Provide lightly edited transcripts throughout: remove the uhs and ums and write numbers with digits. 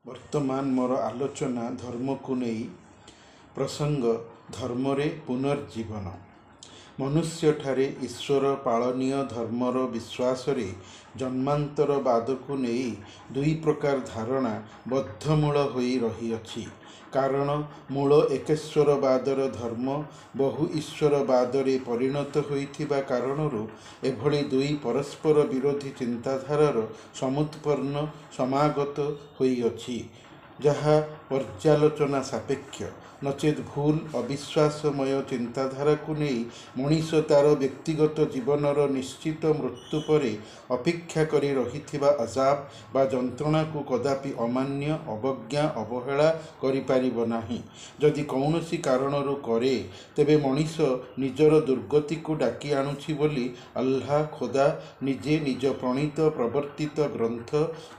ବର୍ତ୍ତମାନ ମୋର ଆଲୋଚନା ଧର୍ମକୁ ନେଇ। ପ୍ରସଙ୍ଗ ଧର୍ମରେ ପୁନର୍ଜୀବନ। ମନୁଷ୍ୟଠାରେ ଈଶ୍ୱର ପାଳନୀୟ ଧର୍ମର ବିଶ୍ୱାସରେ ଜନ୍ମାନ୍ତରବାଦକୁ ନେଇ ଦୁଇ ପ୍ରକାର ଧାରଣା ବଦ୍ଧମୂଳ ହୋଇ ରହିଅଛି। କାରଣ ମୂଳ ଏକେଶ୍ୱରବାଦର ଧର୍ମ ବହୁ ଈଶ୍ୱରବାଦରେ ପରିଣତ ହୋଇଥିବା କାରଣରୁ ଏଭଳି ଦୁଇ ପରସ୍ପର ବିରୋଧୀ ଚିନ୍ତାଧାରାର ସମୁତ୍ପନ୍ନ ସମାଗତ ହୋଇଅଛି, ଯାହା ପର୍ଯ୍ୟାଲୋଚନା ସାପେକ୍ଷ। ନଚେତ୍ ଭୁଲ ଅବିଶ୍ୱାସମୟ ଚିନ୍ତାଧାରାକୁ ନେଇ ମଣିଷ ତା'ର ବ୍ୟକ୍ତିଗତ ଜୀବନର ନିଶ୍ଚିତ ମୃତ୍ୟୁ ପରେ ଅପେକ୍ଷା କରି ରହିଥିବା ଅଜାବ ବା ଯନ୍ତ୍ରଣାକୁ କଦାପି ଅମାନ୍ୟ, ଅବଜ୍ଞା, ଅବହେଳା କରିପାରିବ ନାହିଁ। ଯଦି କୌଣସି କାରଣରୁ କରେ, ତେବେ ମଣିଷ ନିଜର ଦୁର୍ଗତିକୁ ଡାକି ଆଣୁଛି ବୋଲି ଆଲ୍ଲାହ ଖୋଦା ନିଜେ ନିଜ ପ୍ରଣୀତ ପ୍ରବର୍ତ୍ତିତ ଗ୍ରନ୍ଥ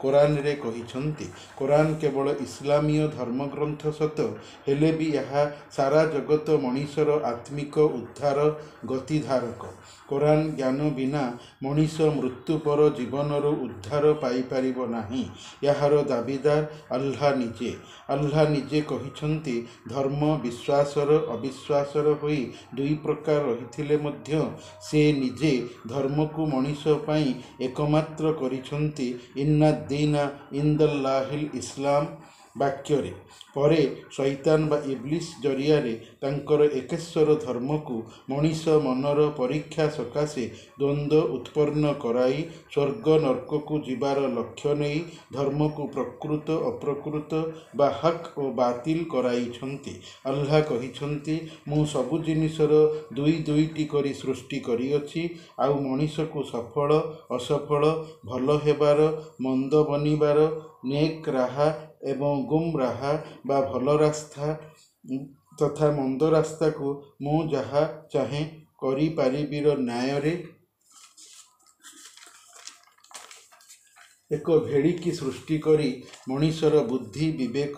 କୋରାନରେ କହିଛନ୍ତି। କୋରାନ କେବଳ ଇସଲାମୀୟ ଧର୍ମଗ୍ରନ୍ଥ ସତ, ହେଲେ ବି ଏହା ସାରା ଜଗତ ମଣିଷର ଆତ୍ମିକ ଉଦ୍ଧାର ଗତିଧାରକ। କୋରାନ ଜ୍ଞାନ ବିନା ମଣିଷ ମୃତ୍ୟୁ ପର ଜୀବନରୁ ଉଦ୍ଧାର ପାଇପାରିବ ନାହିଁ। ଏହାର ଦାବିଦାର ଆଲ୍ଲାହ ନିଜେ। ଆଲ୍ଲାହ ନିଜେ କହିଛନ୍ତି, ଧର୍ମ ବିଶ୍ୱାସର ଅବିଶ୍ୱାସର ହୋଇ ଦୁଇ ପ୍ରକାର ରହିଥିଲେ ମଧ୍ୟ ସେ ନିଜେ ଧର୍ମକୁ ମଣିଷ ପାଇଁ ଏକମାତ୍ର କରିଛନ୍ତି। ଇନ୍ନାଦ୍ଦୀନା ଇନ୍ଦାଲ୍ଲାହିଲ୍ ଇସ୍ଲାମ ବାକ୍ୟରେ। ପରେ ଶୈତାନ ବା ଇବ୍ଲିସ୍ ଜରିଆରେ ତାଙ୍କର ଏକେଶ୍ୱର ଧର୍ମକୁ ମଣିଷ ମନର ପରୀକ୍ଷା ସକାଶେ ଦ୍ୱନ୍ଦ୍ୱ ଉତ୍ପନ୍ନ କରାଇ ସ୍ୱର୍ଗ ନର୍କକୁ ଯିବାର ଲକ୍ଷ୍ୟ ନେଇ ଧର୍ମକୁ ପ୍ରକୃତ ଅପ୍ରକୃତ ବା ହକ୍ ଓ ବାତିଲ କରାଇଛନ୍ତି। ଆଲ୍ଲାହ କହିଛନ୍ତି, ମୁଁ ସବୁ ଜିନିଷର ଦୁଇ ଦୁଇଟି କରି ସୃଷ୍ଟି କରିଅଛି, ଆଉ ମଣିଷକୁ ସଫଳ ଅସଫଳ, ଭଲ ହେବାର, ମନ୍ଦ ବନିବାର, ନେକ୍ ରାହା ଏବଂ ଗୁମ୍ ରାହା ବା ଭଲ ରାସ୍ତା ତଥା ମନ୍ଦ ରାସ୍ତାକୁ ମୁଁ ଯାହା ଚାହେଁ କରିପାରିବିର ନ୍ୟାୟରେ ଏକ ଭେଳିକି ସୃଷ୍ଟି କରି ମଣିଷର ବୁଦ୍ଧି, ବିବେକ,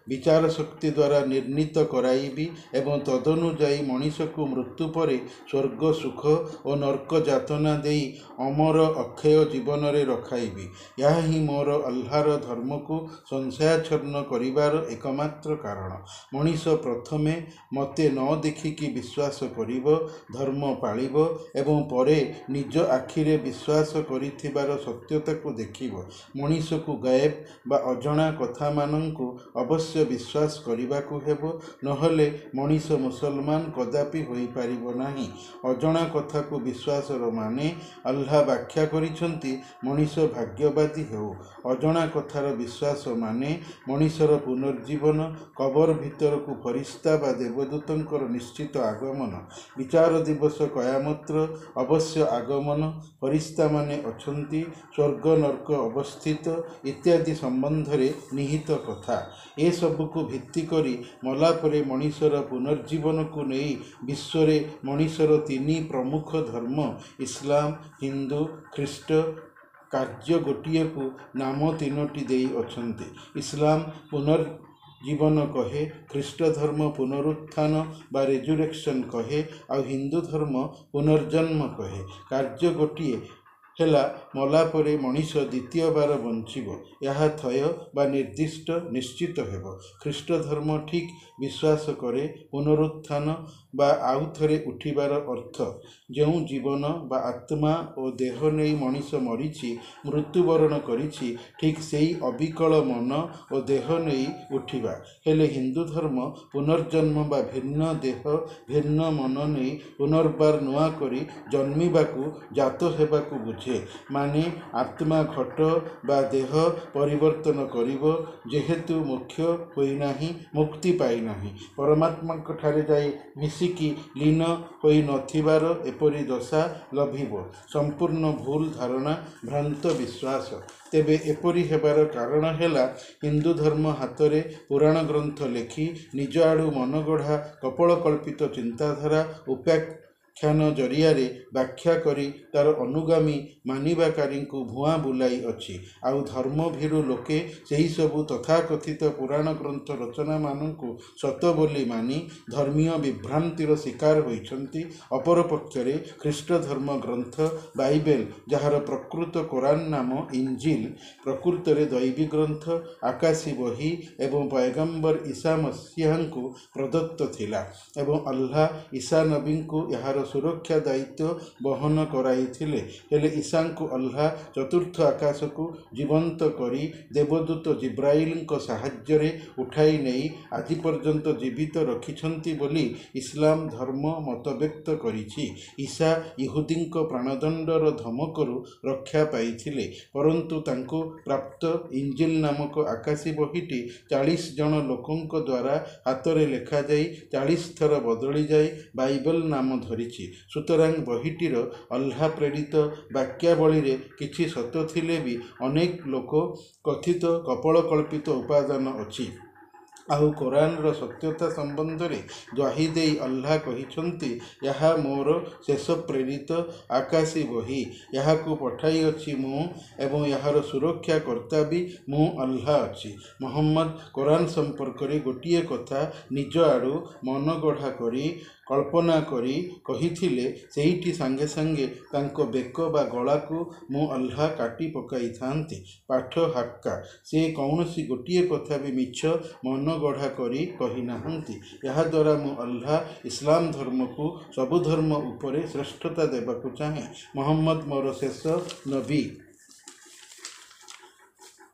ବିଚାର ଶକ୍ତି ଦ୍ୱାରା ନିର୍ଣ୍ଣୀତ କରାଇବି ଏବଂ ତଦନୁଯାୟୀ ମଣିଷକୁ ମୃତ୍ୟୁ ପରେ ସ୍ୱର୍ଗ ସୁଖ ଓ ନର୍କ ଯାତନା ଦେଇ ଅମର ଅକ୍ଷୟ ଜୀବନରେ ରଖାଇବି। ଏହା ହିଁ ମୋର ଆଲ୍ଲାହର ଧର୍ମକୁ ସଂଶୟାଚ୍ଛନ୍ନ କରିବାର ଏକମାତ୍ର କାରଣ। ମଣିଷ ପ୍ରଥମେ ମୋତେ ନ ଦେଖିକି ବିଶ୍ୱାସ କରିବ, ଧର୍ମ ପାଳିବ ଏବଂ ପରେ ନିଜ ଆଖିରେ ବିଶ୍ୱାସ କରିଥିବାର ସତ୍ୟତାକୁ ଦେଖିବ। ମଣିଷକୁ ଗାଏବ ବା ଅଜଣା କଥାମାନଙ୍କୁ ଅବଶ୍ୟ ବିଶ୍ୱାସ କରିବାକୁ ହେବ, ନହେଲେ ମଣିଷ ମୁସଲମାନ କଦାପି ହୋଇପାରିବ ନାହିଁ। ଅଜଣା କଥାକୁ ବିଶ୍ୱାସର ମାନେ ଆଲ୍ଲାହ ବ୍ୟାଖ୍ୟା କରିଛନ୍ତି, ମଣିଷ ଭାଗ୍ୟବାଦୀ ହେଉ। ଅଜଣା କଥାର ବିଶ୍ୱାସ ମାନେ ମଣିଷର ପୁନର୍ଜୀବନ, କବର ଭିତରକୁ ଫରିସ୍ତା ବା ଦେବଦୂତଙ୍କର ନିଶ୍ଚିତ ଆଗମନ, ବିଚାର ଦିବସ କୟାମତର ଅବଶ୍ୟ ଆଗମନ, ଫରିସ୍ତାମାନେ ଅଛନ୍ତି, ସ୍ୱର୍ଗ ନର୍କ ଅବସ୍ଥିତ ଇତ୍ୟାଦି ସମ୍ବନ୍ଧରେ ନିହିତ କଥା। ଏସବୁକୁ ଭିତ୍ତି କରି ମଲାପରେ ମଣିଷର ପୁନର୍ଜୀବନକୁ ନେଇ ବିଶ୍ୱରେ ମଣିଷର ତିନି ପ୍ରମୁଖ ଧର୍ମ ଇସଲାମ, ହିନ୍ଦୁ, ଖ୍ରୀଷ୍ଟ କାର୍ଯ୍ୟ ଗୋଟିଏକୁ ନାମ ତିନୋଟି ଦେଇଅଛନ୍ତି। ଇସଲାମ ପୁନର୍ଜୀବନ କହେ, ଖ୍ରୀଷ୍ଟ ଧର୍ମ ପୁନରୁତ୍ଥାନ ବା ରେଜୁରେକ୍ସନ୍ କହେ, ଆଉ ହିନ୍ଦୁ ଧର୍ମ ପୁନର୍ଜନ୍ମ କହେ। କାର୍ଯ୍ୟ ଗୋଟିଏ ହେଲା, ମଲାପରେ ମଣିଷ ଦ୍ୱିତୀୟବାର ବଞ୍ଚିବ। ଏହା ଥୟ ବା ନିର୍ଦ୍ଦିଷ୍ଟ ନିଶ୍ଚିତ ହେବ। ଖ୍ରୀଷ୍ଟ ଧର୍ମ ଠିକ୍ ବିଶ୍ୱାସ କରେ ପୁନରୁତ୍ଥାନ ବା ଆଉଥରେ ଉଠିବାର ଅର୍ଥ। ଯେଉଁ ଜୀବନ ବା ଆତ୍ମା ଓ ଦେହ ନେଇ ମଣିଷ ମରିଛି, ମୃତ୍ୟୁବରଣ କରିଛି, ଠିକ୍ ସେହି ଅବିକଳ ମନ ଓ ଦେହ ନେଇ ଉଠିବା। ହେଲେ ହିନ୍ଦୁ ଧର୍ମ ପୁନର୍ଜନ୍ମ ବା ଭିନ୍ନ ଦେହ ଭିନ୍ନ ମନ ନେଇ ପୁନର୍ବାର ନୂଆ କରି ଜନ୍ମିବାକୁ, ଜାତ ହେବାକୁ ବୁଝେ। ମାନେ ଆତ୍ମା ଘଟ ବା ଦେହ ପରିବର୍ତ୍ତନ କରିବ, ଯେହେତୁ ମୋକ୍ଷ ହୋଇନାହିଁ, ମୁକ୍ତି ପାଇନାହିଁ, ପରମାତ୍ମାଙ୍କଠାରେ ଯାଇ ମିଶିକି ଲୀନ ହୋଇନଥିବାର ଏପରି ଦଶା ଲଭିବ। ସମ୍ପୂର୍ଣ୍ଣ ଭୁଲ ଧାରଣା, ଭ୍ରାନ୍ତ ବିଶ୍ୱାସ। ତେବେ ଏପରି ହେବାର କାରଣ ହେଲା, ହିନ୍ଦୁ ଧର୍ମ ହାତରେ ପୁରାଣ ଗ୍ରନ୍ଥ ଲେଖି ନିଜ ଆଡ଼ୁ ମନଗଢ଼ା କପୋଳକଳ୍ପିତ ଚିନ୍ତାଧାରା ବ୍ୟାଖ୍ୟାନ ଜରିଆରେ ବ୍ୟାଖ୍ୟା କରି ତାର ଅନୁଗାମୀ ମାନିବାକାରୀଙ୍କୁ ଭୁଆଁ ବୁଲାଇଅଛି। ଆଉ ଧର୍ମଭୀରୁ ଲୋକେ ସେହିସବୁ ତଥାକଥିତ ପୁରାଣ ଗ୍ରନ୍ଥ ରଚନାମାନଙ୍କୁ ସତ ବୋଲି ମାନି ଧର୍ମୀୟ ବିଭ୍ରାନ୍ତିର ଶିକାର ହୋଇଛନ୍ତି। ଅପରପକ୍ଷରେ ଖ୍ରୀଷ୍ଟ ଧର୍ମ ଗ୍ରନ୍ଥ ବାଇବେଲ, ଯାହାର ପ୍ରକୃତ କୋରାନ ନାମ ଇଞ୍ଜିଲ, ପ୍ରକୃତରେ ଦୈବୀ ଗ୍ରନ୍ଥ, ଆକାଶୀ ବହି ଏବଂ ପୟଗମ୍ବର ଈସା ମସିହାଙ୍କୁ ପ୍ରଦତ୍ତ ଥିଲା ଏବଂ ଆଲ୍ଲାହ ଈସା ନବୀଙ୍କୁ ଏହାର ସୁରକ୍ଷା ଦାୟିତ୍ୱ ବହନ କରାଇଥିଲେ। ହେଲେ ଈସାଙ୍କୁ ଆଲ୍ଲାହ ଚତୁର୍ଥ ଆକାଶକୁ ଜୀବନ୍ତ କରି ଦେବଦୂତ ଜିବ୍ରାଇଲଙ୍କ ସାହାଯ୍ୟରେ ଉଠାଇ ନେଇ ଆଜି ପର୍ଯ୍ୟନ୍ତ ଜୀବିତ ରଖିଛନ୍ତି ବୋଲି ଇସଲାମ ଧର୍ମ ମତବ୍ୟକ୍ତ କରିଛି। ଈସା ଇହୁଦୀଙ୍କ ପ୍ରାଣଦଣ୍ଡର ଧମକରୁ ରକ୍ଷା ପାଇଥିଲେ, ପରନ୍ତୁ ତାଙ୍କୁ ପ୍ରାପ୍ତ ଇଞ୍ଜିଲ ନାମକ ଆକାଶୀ ବହିଟି 40 ଜଣ ଲୋକଙ୍କ ଦ୍ୱାରା ହାତରେ ଲେଖାଯାଇ 40 ଥର ବଦଳିଯାଇ ବାଇବେଲ ନାମ ଧରିଛି। ସୁତରାଂ ବହିଟିର ଆଲ୍ଲାହ ପ୍ରେରିତ ବାକ୍ୟାବଳୀରେ କିଛି ସତ ଥିଲେ ବି ଅନେକ ଲୋକ କଥିତ କପୋଳକଳ୍ପିତ ଉପାଦାନ ଅଛି। ଆଉ କୋରାନର ସତ୍ୟତା ସମ୍ବନ୍ଧରେ ଦ୍ୱାହି ଦେଇ ଆଲ୍ଲାହ କହିଛନ୍ତି, ଏହା ମୋର ଶେଷ ପ୍ରେରିତ ଆକାଶୀ ବହି, ଏହାକୁ ପଠାଇଅଛି ମୁଁ ଏବଂ ଏହାର ସୁରକ୍ଷା କର୍ତ୍ତା ବି ମୁଁ ଆଲ୍ଲାହ ଅଛି। ମହମ୍ମଦ କୋରାନ ସମ୍ପର୍କରେ ଗୋଟିଏ କଥା ନିଜ ଆଡ଼ୁ ମନଗଢ଼ା କରି କଳ୍ପନା କରି କହିଥିଲେ, ସେଇଠି ସାଙ୍ଗେ ସାଙ୍ଗେ ତାଙ୍କ ବେକ ବା ଗଳାକୁ ମୁଁ ଆଲ୍ଲାହ କାଟି ପକାଇଥାନ୍ତି। ପାଠ ହାକ୍କା, ସେ କୌଣସି ଗୋଟିଏ କଥା ବି ମିଛ ମନଗଢ଼ା କରି କହିନାହାନ୍ତି। ଏହାଦ୍ୱାରା ମୁଁ ଆଲ୍ଲାହ ଇସଲାମ ଧର୍ମକୁ ସବୁ ଧର୍ମ ଉପରେ ଶ୍ରେଷ୍ଠତା ଦେବାକୁ ଚାହେଁ। ମହମ୍ମଦ ମୋର ଶେଷ ନବୀ।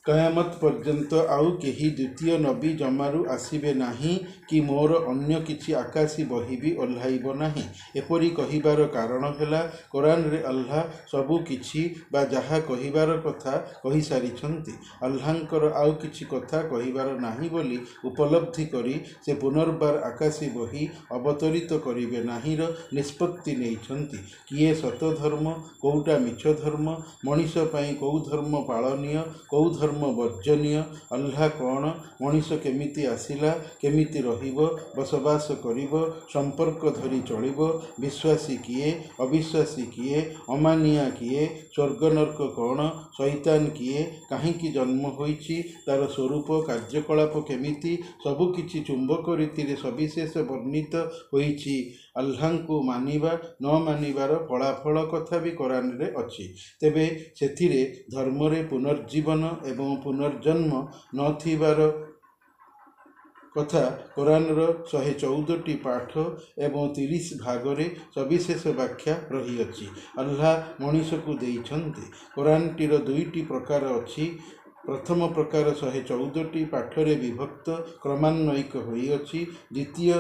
କୟାମତ ପର୍ଯ୍ୟନ୍ତ ଆଉ କେହି ଦ୍ୱିତୀୟ ନବୀ ଜମାରୁ ଆସିବେ ନାହିଁ କି ମୋର ଅନ୍ୟ କିଛି ଆକାଶୀ ବହି ବି ଓହ୍ଲାଇବ ନାହିଁ। ଏପରି କହିବାର କାରଣ ହେଲା, କୋରାନରେ ଆଲ୍ଲାହ ସବୁ କିଛି ବା ଯାହା କହିବାର କଥା କହିସାରିଛନ୍ତି। ଆଲ୍ଲାହଙ୍କର ଆଉ କିଛି କଥା କହିବାର ନାହିଁ ବୋଲି ଉପଲବ୍ଧି କରି ସେ ପୁନର୍ବାର ଆକାଶୀ ବହି ଅବତରିତ କରିବେ ନାହିଁର ନିଷ୍ପତ୍ତି ନେଇଛନ୍ତି। କିଏ ସତ ଧର୍ମ, କୋଉଟା ମିଛ ଧର୍ମ, ମଣିଷ ପାଇଁ କୋଉ ଧର୍ମ ପାଳନୀୟ, କୋଉ ଧର୍ମ ବର୍ଜନୀୟ, ଆଲ୍ଲାହ କ'ଣ, ମଣିଷ କେମିତି ଆସିଲା, କେମିତି ରହିବ, ବସବାସ କରିବ, ସମ୍ପର୍କ ଧରି ଚଳିବ, ବିଶ୍ୱାସୀ କିଏ, ଅବିଶ୍ୱାସୀ କିଏ, ଅମାନିଆ କିଏ, ସ୍ୱର୍ଗ ନର୍କ କ'ଣ, ଶୈତାନ କିଏ, କାହିଁକି ଜନ୍ମ ହୋଇଛି, ତାର ସ୍ୱରୂପ କାର୍ଯ୍ୟକଳାପ କେମିତି, ସବୁକିଛି ଚୁମ୍ବକ ରୀତିରେ ସବିଶେଷ ବର୍ଣ୍ଣିତ ହୋଇଛି। ଆଲ୍ଲାହଙ୍କୁ ମାନିବା ନ ମାନିବାର ଫଳାଫଳ କଥା ବି କୋରାନରେ ଅଛି। ତେବେ ସେଥିରେ ଧର୍ମରେ ପୁନର୍ଜୀବନ ଏବଂ ପୁନର୍ଜନ୍ମ ନଥିବାର କଥା କୋରାନର 114ଟି ପାଠ ଏବଂ 30 ଭାଗରେ ସବିଶେଷ ବ୍ୟାଖ୍ୟା ରହିଅଛି। ଆଲ୍ଲାହ ମଣିଷକୁ ଦେଇଛନ୍ତି। କୋରାନଟିର 2ଟି ପ୍ରକାର ଅଛି। ପ୍ରଥମ ପ୍ରକାର 114ଟି ପାଠରେ ବିଭକ୍ତ କ୍ରମାନ୍ୱୟିକ ହୋଇଅଛି। ଦ୍ୱିତୀୟ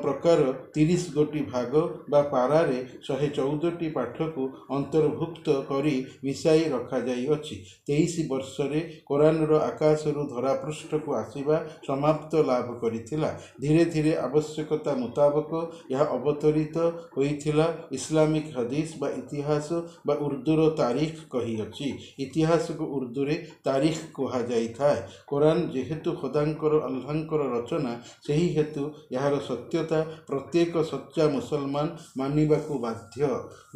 ପ୍ରକାର 30 ଗୋଟି ଭାଗ ବା ପାରାରେ 114ଟି ପାଠକୁ ଅନ୍ତର୍ଭୁକ୍ତ କରି ମିଶାଇ ରଖାଯାଇଅଛି। 23 ବର୍ଷରେ କୋରାନର ଆକାଶରୁ ଧରାପୃଷ୍ଠକୁ ଆସିବା ସମାପ୍ତ ଲାଭ କରିଥିଲା। ଧୀରେ ଧୀରେ ଆବଶ୍ୟକତା ମୁତାବକ ଏହା ଅବତରିତ ହୋଇଥିଲା। ଇସଲାମିକ ହଦିସ ବା ଇତିହାସ ବା ଉର୍ଦ୍ଦୁର ତାରିଖ କହିଅଛି। ଇତିହାସକୁ ଉର୍ଦ୍ଦୁରେ ତାରିଖ କୁହାଯାଇଥାଏ। କୋରାନ ଯେହେତୁ ଖୋଦାଙ୍କର ଆଲ୍ଲାହଙ୍କର ରଚନା, ସେହି ହେତୁ ଏହାର ସତ୍ୟତା ପ୍ରତ୍ୟେକ ସଚ୍ଚା ମୁସଲମାନ ମାନିବାକୁ ବାଧ୍ୟ।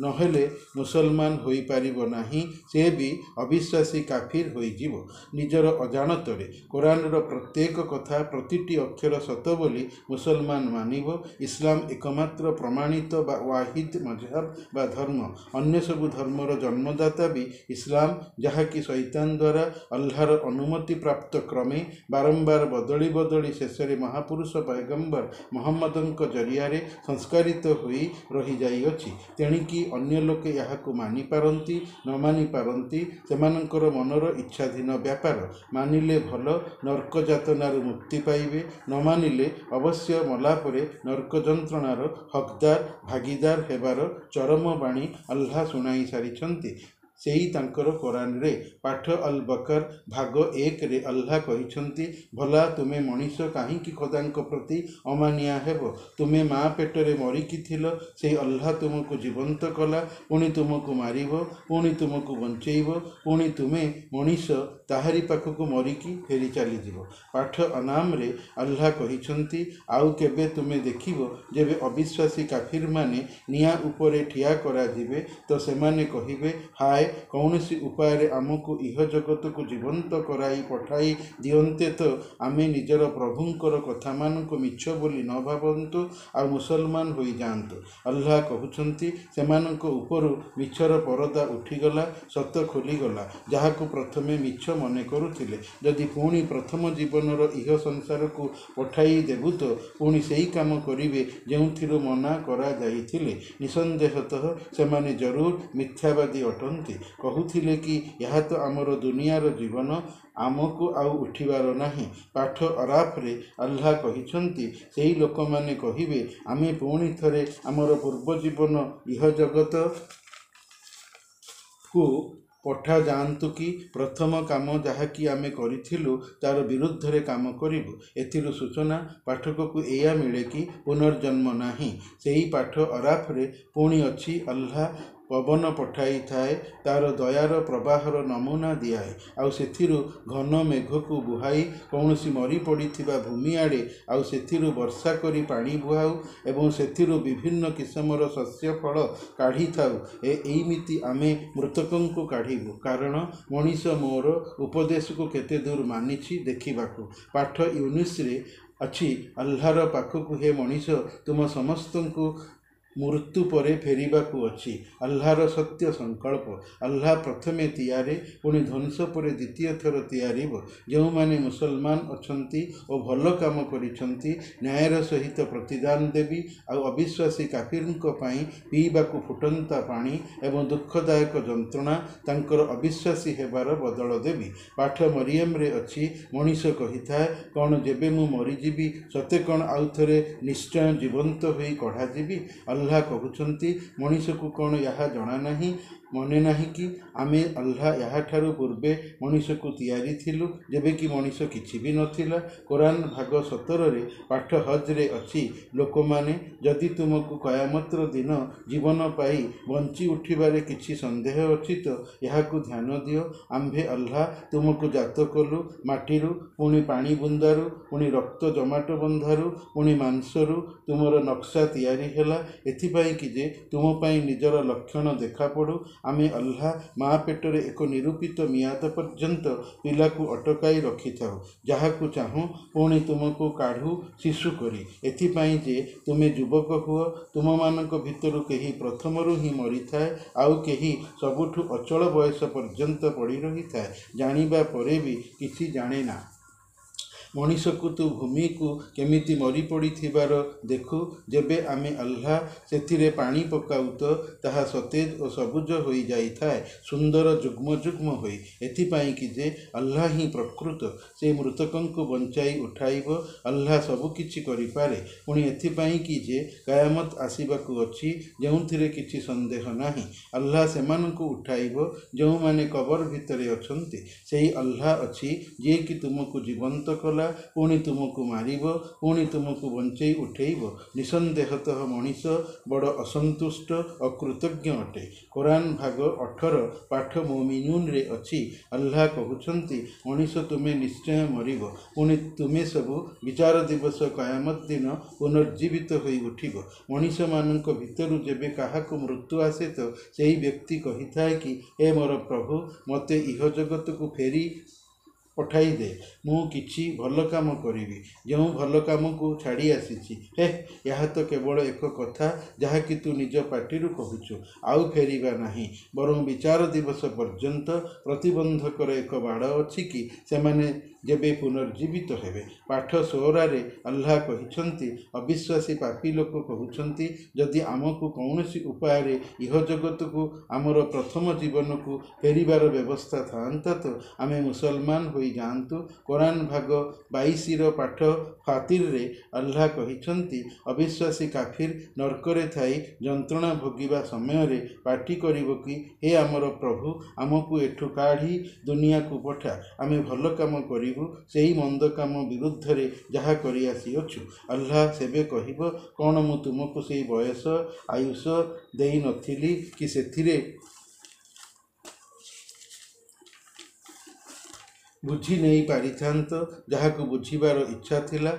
ନହେଲେ ମୁସଲମାନ ହୋଇପାରିବ ନାହିଁ, ସେ ବି ଅବିଶ୍ୱାସୀ କାଫିର ହୋଇଯିବ। ନିଜର ଅଜାଣତରେ କୋରାନର ପ୍ରତ୍ୟେକ କଥା, ପ୍ରତିଟି ଅକ୍ଷର ସତ ବୋଲି ମୁସଲମାନ ମାନିବ। ଇସଲାମ ଏକମାତ୍ର ପ୍ରମାଣିତ ବା ୱାହିଦ ମଜହବ ବା ଧର୍ମ। ଅନ୍ୟ ସବୁ ଧର୍ମର ଜନ୍ମଦାତା ବି ଇସଲାମ, ଯାହାକି ଶୈତାନ ଦ୍ୱାରା ଆଲ୍ଲାହର ଅନୁମତି ପ୍ରାପ୍ତ କ୍ରମେ ବାରମ୍ବାର ବଦଳି ବଦଳି ଶେଷରେ ମହାପୁରୁଷ ପୟଗମ୍ବର ମହମ୍ମଦଙ୍କ ଜରିଆରେ ସଂସ୍କାରିତ ହୋଇ ରହିଯାଇଅଛି। ତେଣିକି ଅନ୍ୟ ଲୋକେ ଏହାକୁ ମାନିପାରନ୍ତି, ନ ମାନିପାରନ୍ତି, ସେମାନଙ୍କର ମନର ଇଚ୍ଛାଧୀନ ବ୍ୟାପାର। ମାନିଲେ ଭଲ, ନର୍କ ଯାତନାରୁ ମୁକ୍ତି ପାଇବେ। ନ ମାନିଲେ ଅବଶ୍ୟ ମଲାପରେ ନର୍କ ଯନ୍ତ୍ରଣାର ହକଦାର ଭାଗିଦାର ହେବାର ଚରମ ବାଣୀ ଆଲ୍ଲାହ ଶୁଣାଇ ସାରିଛନ୍ତି। ସେଇ ତାଙ୍କର କୋରାନରେ। ପାଠ ଅଲ୍ ବକର ଭାଗ 1ରେ ଆଲ୍ଲାହ କହିଛନ୍ତି, ଭଲା ତୁମେ ମଣିଷ କାହିଁକି ଖୋଦାଙ୍କ ପ୍ରତି ଅମାନିଆ ହେବ? ତୁମେ ମା ପେଟରେ ମରିକି ଥିଲ, ସେଇ ଆଲ୍ଲାହ ତୁମକୁ ଜୀବନ୍ତ କଲା, ପୁଣି ତୁମକୁ ମାରିବ, ପୁଣି ତୁମକୁ ବଞ୍ଚେଇବ, ପୁଣି ତୁମେ ମଣିଷ ତାହାରି ପାଖକୁ ମରିକି ଫେରି ଚାଲିଯିବ। ପାଠ ଅନାମରେ ଆଲ୍ଲାହ କହିଛନ୍ତି, ଆଉ କେବେ ତୁମେ ଦେଖିବ ଯେବେ ଅବିଶ୍ୱାସୀ କାଫିରମାନେ ନିଆଁ ଉପରେ ଠିଆ କରାଯିବେ ତ ସେମାନେ କହିବେ, ହାୟ, କୌଣସି ଉପାୟରେ ଆମକୁ ଇହ ଜଗତକୁ ଜୀବନ୍ତ କରାଇ ପଠାଇ ଦିଅନ୍ତେ ତ ଆମେ ନିଜର ପ୍ରଭୁଙ୍କର କଥାମାନଙ୍କୁ ମିଛ ବୋଲି ନ ଭାବନ୍ତୁ ଆଉ ମୁସଲମାନ ହୋଇଯାଆନ୍ତୁ। ଆଲ୍ଲାହ କହୁଛନ୍ତି, ସେମାନଙ୍କ ଉପରୁ ମିଛର ପରଦା ଉଠିଗଲା, ସତ ଖୋଲିଗଲା, ଯାହାକୁ ପ୍ରଥମେ ମିଛ ମନେ କରୁଥିଲେ। ଯଦି ପୁଣି ପ୍ରଥମ ଜୀବନର ଇହ ସଂସାରକୁ ପଠାଇ ଦେବୁ ତ ପୁଣି ସେହି କାମ କରିବେ ଯେଉଁଥିରୁ ମନା କରାଯାଇଥିଲେ। ନିଃସନ୍ଦେହତଃ ସେମାନେ ଜରୁର ମିଥ୍ୟାବାଦୀ ଅଟନ୍ତି। କହୁଥିଲେ କି ଏହା ତ ଆମର ଦୁନିଆର ଜୀବନ, ଆମକୁ ଆଉ ଉଠିବାର ନାହିଁ। ପାଠ ଆରାଫରେ ଆଲ୍ଲାହ କହିଛନ୍ତି, ସେହି ଲୋକମାନେ କହିବେ, ଆମେ ପୁଣି ଥରେ ଆମର ପୂର୍ବ ଜୀବନ ଇହ ଜଗତକୁ ପଠାଯାଆନ୍ତୁ କି ପ୍ରଥମ କାମ ଯାହାକି ଆମେ କରିଥିଲୁ ତାର ବିରୁଦ୍ଧରେ କାମ କରିବୁ। ଏଥିରୁ ସୂଚନା ପାଠକକୁ ଏଇଆ ମିଳେ କି ପୁନର୍ଜନ୍ମ ନାହିଁ। ସେହି ପାଠ ଆରାଫରେ ପୁଣି ଅଛି, ଆଲ୍ଲାହ ପବନ ପଠାଇଥାଏ, ତାର ଦୟାର ପ୍ରବାହର ନମୁନା ଦିଆଏ, ଆଉ ସେଥିରୁ ଘନ ମେଘକୁ ବୁହାଇ କୌଣସି ମରି ପଡ଼ିଥିବା ଭୂମି ଆଡ଼େ ଆଉ ସେଥିରୁ ବର୍ଷା କରି ପାଣି ବୁହାଉ ଏବଂ ସେଥିରୁ ବିଭିନ୍ନ କିସମର ଶସ୍ୟ ଫଳ କାଢ଼ିଥାଉ। ଏଇମିତି ଆମେ ମୃତକଙ୍କୁ କାଢ଼ିବୁ, କାରଣ ମଣିଷ ମୋର ଉପଦେଶକୁ କେତେ ଦୂର ମାନିଛି ଦେଖିବାକୁ। ପାଠ ୟୁନିସରେ ଅଛି, ଆଲ୍ଲାହର ପାଖକୁ ହେ ମଣିଷ, ତୁମ ସମସ୍ତଙ୍କୁ ମୃତ୍ୟୁ ପରେ ଫେରିବାକୁ ଅଛି। ଆଲ୍ଲାହର ସତ୍ୟ ସଂକଳ୍ପ। ଆଲ୍ଲାହ ପ୍ରଥମେ ତିଆରେ, ପୁଣି ଧ୍ୱଂସ ପରେ ଦ୍ୱିତୀୟ ଥର ତିଆରିବ। ଯେଉଁମାନେ ମୁସଲମାନ ଅଛନ୍ତି ଓ ଭଲ କାମ କରିଛନ୍ତି, ନ୍ୟାୟର ସହିତ ପ୍ରତିଦାନ ଦେବି, ଆଉ ଅବିଶ୍ୱାସୀ କାଫିରଙ୍କ ପାଇଁ ପିଇବାକୁ ଫୁଟନ୍ତା ପାଣି ଏବଂ ଦୁଃଖଦାୟକ ଯନ୍ତ୍ରଣା ତାଙ୍କର ଅବିଶ୍ୱାସୀ ହେବାର ବଦଳ ଦେବି। ପାଠ ମରିୟମରେ ଅଛି, ମଣିଷ କହିଥାଏ, କ'ଣ ଯେବେ ମୁଁ ମରିଯିବି ସତେ କ'ଣ ଆଉ ଥରେ ନିଶ୍ଚୟ ଜୀବନ୍ତ ହୋଇ କଢ଼ାଯିବି? ଆଲ୍ଲାହ କହୁଛନ୍ତି, ମଣିଷକୁ କ'ଣ ଏହା ଜଣା ନାହିଁ, ମନେ ନାହିଁ କି ଆମେ ଆଲ୍ଲାହ ଏହାଠାରୁ ପୂର୍ବେ ମଣିଷକୁ ତିଆରିଥିଲୁ, ଯେବେ କି ମଣିଷ କିଛି ବି ନଥିଲା। କୋରାନ ଭାଗ 17ରେ ପାଠ ହଜ୍ରେ ଅଛି, ଲୋକମାନେ, ଯଦି ତୁମକୁ କୟାମତର ଦିନ ଜୀବନ ପାଇ ବଞ୍ଚି ଉଠିବାରେ କିଛି ସନ୍ଦେହ ଅଛି ତ ଏହାକୁ ଧ୍ୟାନ ଦିଅ। ଆମ୍ଭେ ଆଲ୍ଲାହ ତୁମକୁ ଜାତ କଲୁ ମାଟିରୁ, ପୁଣି ପାଣି ବୁନ୍ଦାରୁ, ପୁଣି ରକ୍ତ ଜମାଟ ବନ୍ଧାରୁ, ପୁଣି ମାଂସରୁ ତୁମର ନକ୍ସା ତିଆରି ହେଲା, ଏଥିପାଇଁ କି ଯେ ତୁମ ପାଇଁ ନିଜର ଲକ୍ଷଣ ଦେଖାପଡ଼ୁ। ଆମେ ଆଲ୍ଲାହ ମା ପେଟରେ ଏକ ନିରୂପିତ ମିଆଦ ପର୍ଯ୍ୟନ୍ତ ପିଲାକୁ ଅଟକାଇ ରଖିଥାଉ, ଯାହାକୁ ଚାହୁଁ ପୁଣି ତୁମକୁ କାଢ଼ୁ ଶିଶୁ କରି, ଏଥିପାଇଁ ଯେ ତୁମେ ଯୁବକ ହୁଅ। ତୁମମାନଙ୍କ ଭିତରୁ କେହି ପ୍ରଥମରୁ ହିଁ ମରିଥାଏ, ଆଉ କେହି ସବୁଠୁ ଅଚଳ ବୟସ ପର୍ଯ୍ୟନ୍ତ ପଡ଼ି ରହିଥାଏ, ଜାଣିବା ପରେ ବି କିଛି ଜାଣେନା। ମଣିଷକୁ ତୁ ଭୂମିକୁ କେମିତି ମରି ପଡ଼ିଥିବାର ଦେଖୁ। ଯେବେ ଆମେ ଆଲ୍ଲାହ ସେଥିରେ ପାଣି ପକାଉ ତ ତାହା ସତେଜ ଓ ସବୁଜ ହୋଇଯାଇଥାଏ, ସୁନ୍ଦର ଯୁଗ୍ମ ଯୁଗ୍ମ ହୋଇ। ଏଥିପାଇଁ କି ଯେ ଆଲ୍ଲାହ ହିଁ ପ୍ରକୃତ ସେ ମୃତକଙ୍କୁ ବଞ୍ଚାଇ ଉଠାଇବ। ଆଲ୍ଲାହ ସବୁକିଛି କରିପାରେ। ପୁଣି ଏଥିପାଇଁ କି ଯେ କୟାମତ ଆସିବାକୁ ଅଛି, ଯେଉଁଥିରେ କିଛି ସନ୍ଦେହ ନାହିଁ। ଆଲ୍ଲାହ ସେମାନଙ୍କୁ ଉଠାଇବ ଯେଉଁମାନେ କବର ଭିତରେ ଅଛନ୍ତି। ସେହି ଆଲ୍ଲାହ ଅଛି ଯିଏକି ତୁମକୁ ଜୀବନ୍ତ କଲା, ପୁଣି ତୁମକୁ ମାରିବ, ପୁଣି ତୁମକୁ ବଞ୍ଚେଇ ଉଠେଇବ। ନିଃସନ୍ଦେହତଃ ମଣିଷ ବଡ଼ ଅସନ୍ତୁଷ୍ଟ ଓ କୃତଜ୍ଞ ଅଟେ। କୋରାନ ଭାଗ 18 ପାଠ ମୁମିନୁନରେ ଅଛି, ଆଲ୍ଲାହ କହୁଛନ୍ତି, ମଣିଷ ତୁମେ ନିଶ୍ଚୟ ମରିବ, ପୁଣି ତୁମେ ସବୁ ବିଚାର ଦିବସ କୟାମତ ଦିନ ପୁନର୍ଜୀବିତ ହୋଇ ଉଠିବ। ମଣିଷମାନଙ୍କ ଭିତରୁ ଯେବେ କାହାକୁ ମୃତ୍ୟୁ ଆସେ ତ ସେହି ବ୍ୟକ୍ତି କହିଥାଏ କି, ହେ ମୋର ପ୍ରଭୁ, ମୋତେ ଇହ ଜଗତକୁ ଫେରି ପଠାଇ ଦେ, ମୁଁ କିଛି ଭଲ କାମ କରିବି, ଯେଉଁ ଭଲ କାମକୁ ଛାଡ଼ି ଆସିଛି। ହେ, ଏହା ତ କେବଳ ଏକ କଥା ଯାହାକି ତୁ ନିଜ ପାଟିରୁ କହୁଛୁ, ଆଉ ଫେରିବା ନାହିଁ, ବରଂ ବିଚାର ଦିବସ ପର୍ଯ୍ୟନ୍ତ ପ୍ରତିବନ୍ଧକର ଏକ ବାଡ଼ ଅଛି କି ସେମାନେ ଯେବେ ପୁନର୍ଜୀବିତ ହେବେ। ପାଠ 16ରେ ଆଲ୍ଲାହ କହିଛନ୍ତି, ଅବିଶ୍ୱାସୀ ପାପୀ ଲୋକ କହୁଛନ୍ତି, ଯଦି ଆମକୁ କୌଣସି ଉପାୟରେ ଇହଜଗତକୁ ଆମର ପ୍ରଥମ ଜୀବନକୁ ଫେରିବାର ବ୍ୟବସ୍ଥା ଥାଆନ୍ତା ତ ଆମେ ମୁସଲମାନ ହୋଇଯାଆନ୍ତୁ। କୋରାନ ଭାଗ 22ର ପାଠ ଫାତିରରେ ଆଲ୍ଲାହ କହିଛନ୍ତି, ଅବିଶ୍ୱାସୀ କାଫିର ନର୍କରେ ଥାଇ ଯନ୍ତ୍ରଣା ଭୋଗିବା ସମୟରେ ପାଟି କରିବ କି, ହେ ଆମର ପ୍ରଭୁ, ଆମକୁ ଏଠୁ କାଢ଼ି ଦୁନିଆକୁ ପଠା, ଆମେ ଭଲ କାମ କରିବୁ ସେହି ମନ୍ଦ କାମ ବିରୁଦ୍ଧରେ ଯାହା କରିଆସିଅଛୁ। ଆଲ୍ଲାହ ସେବେ କହିବ, କ'ଣ ମୁଁ ତୁମକୁ ସେହି ବୟସ ଆୟୁଷ ଦେଇ ନଥିଲି କି ସେଥିରେ ବୁଝି ନେଇ ପାରିଥାନ୍ତ ଯାହାକୁ ବୁଝିବାର ଇଚ୍ଛା ଥିଲା।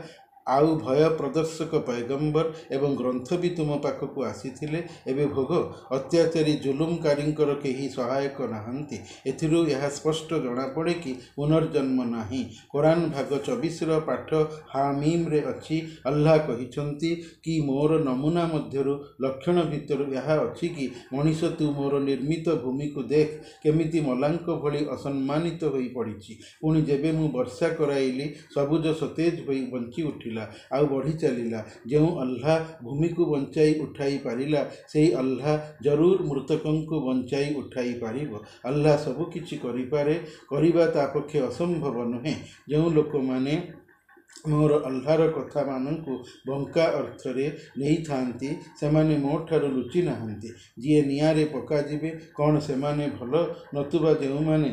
ଆଉ ଭୟ ପ୍ରଦର୍ଶକ ପୈଗମ୍ବର ଏବଂ ଗ୍ରନ୍ଥ ବି ତୁମ ପାଖକୁ ଆସିଥିଲେ। ଏବେ ଭୋଗ, ଅତ୍ୟାଚାରୀ ଜୁଲୁମକାରୀଙ୍କର କେହି ସହାୟକ ନାହାନ୍ତି। ଏଥିରୁ ଏହା ସ୍ପଷ୍ଟ ଜଣାପଡ଼େ କି ପୁନର୍ଜନ୍ମ ନାହିଁ। କୋରାନ ଭାଗ 24ର ପାଠ ହାମିମରେ ଅଛି, ଆଲ୍ଲାହ କହିଛନ୍ତି କି ମୋର ନମୁନା ମଧ୍ୟରୁ ଲକ୍ଷଣ ଭିତରୁ ଏହା ଅଛି କି, ମଣିଷ ତୁ ମୋର ନିର୍ମିତ ଭୂମିକୁ ଦେଖ, କେମିତି ମଲାଙ୍କ ଭଳି ଅସମ୍ମାନିତ ହୋଇ ପଡ଼ିଛି। ପୁଣି ଯେବେ ମୁଁ ବର୍ଷା କରାଇଲି, ସବୁଜ ସତେଜ ହୋଇ ବଞ୍ଚି ଉଠିଲା ଆଉ ବଢ଼ି ଚାଲିଲା। ଯେଉଁ ଆଲ୍ଲାହ ଭୂମିକୁ ବଞ୍ଚାଇ ଉଠାଇ ପାରିଲା, ସେହି ଆଲ୍ଲାହ ଜରୁର ମୃତକଙ୍କୁ ବଞ୍ଚାଇ ଉଠାଇ ପାରିବ। ଆଲ୍ଲାହ ସବୁ କିଛି କରିପାରେ, କରିବା ତା ପକ୍ଷେ ଅସମ୍ଭବ ନୁହେଁ। ଯେଉଁ ଲୋକମାନେ ମୋର ଆଲ୍ଲାହର କଥାମାନଙ୍କୁ ବଙ୍କା ଅର୍ଥରେ ନେଇଥାନ୍ତି, ସେମାନେ ମୋ ଠାରୁ ଲୁଚି ନାହାନ୍ତି। ଯିଏ ନିଆଁରେ ପକାଯିବେ, କ'ଣ ସେମାନେ ଭଲ? ନତୁବା ଯେଉଁମାନେ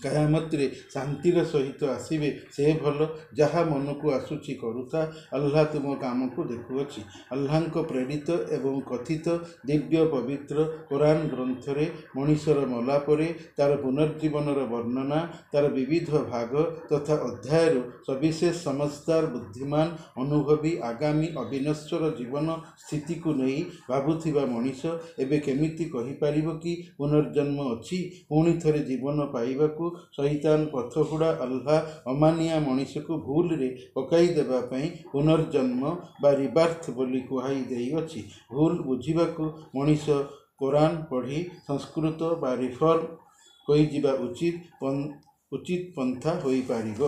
କାୟାମତରେ ଶାନ୍ତିର ସହିତ ଆସିବେ, ସେ ଭଲ? ଯାହା ମନକୁ ଆସୁଛି କରୁଥା, ଆଲ୍ଲାହ ତୁମ କାମକୁ ଦେଖୁଅଛି। ଆଲ୍ଲାହଙ୍କ ପ୍ରେରିତ ଏବଂ କଥିତ ଦିବ୍ୟ ପବିତ୍ର କୋରାନ ଗ୍ରନ୍ଥରେ ମଣିଷର ମଲା ପରେ ତାର ପୁନର୍ଜୀବନର ବର୍ଣ୍ଣନା, ତାର ବିବିଧ ଭାଗ ତଥା ଅଧ୍ୟାୟରୁ ସବିଶେଷ ସମଜଦାର, ବୁଦ୍ଧିମାନ, ଅନୁଭବୀ, ଆଗାମୀ ଅବିନଶ୍ୱର ଜୀବନ ସ୍ଥିତିକୁ ନେଇ ଭାବୁଥିବା ମଣିଷ ଏବେ କେମିତି କହିପାରିବ କି ପୁନର୍ଜନ୍ମ ଅଛି? ପୁଣି ଥରେ ଜୀବନ ପାଇବାକୁ ଶୈତାନ ପଥହୁଡ଼ା ଆଲ୍ଲାହ ଅମାନିଆ ମଣିଷକୁ ଭୁଲରେ ପକାଇ ଦେବା ପାଇଁ ପୁନର୍ଜନ୍ମ ବା ରିବାର୍ଥ ବୋଲି କୁହାଇ ଦେଇଅଛି। ଭୁଲ ବୁଝିବାକୁ ମଣିଷ କୋରାନ ପଢ଼ି ସଂସ୍କୃତ ବା ରିଫର୍ମ ହୋଇଯିବା ଉଚିତ ପନ୍ଥା ହୋଇପାରିବ।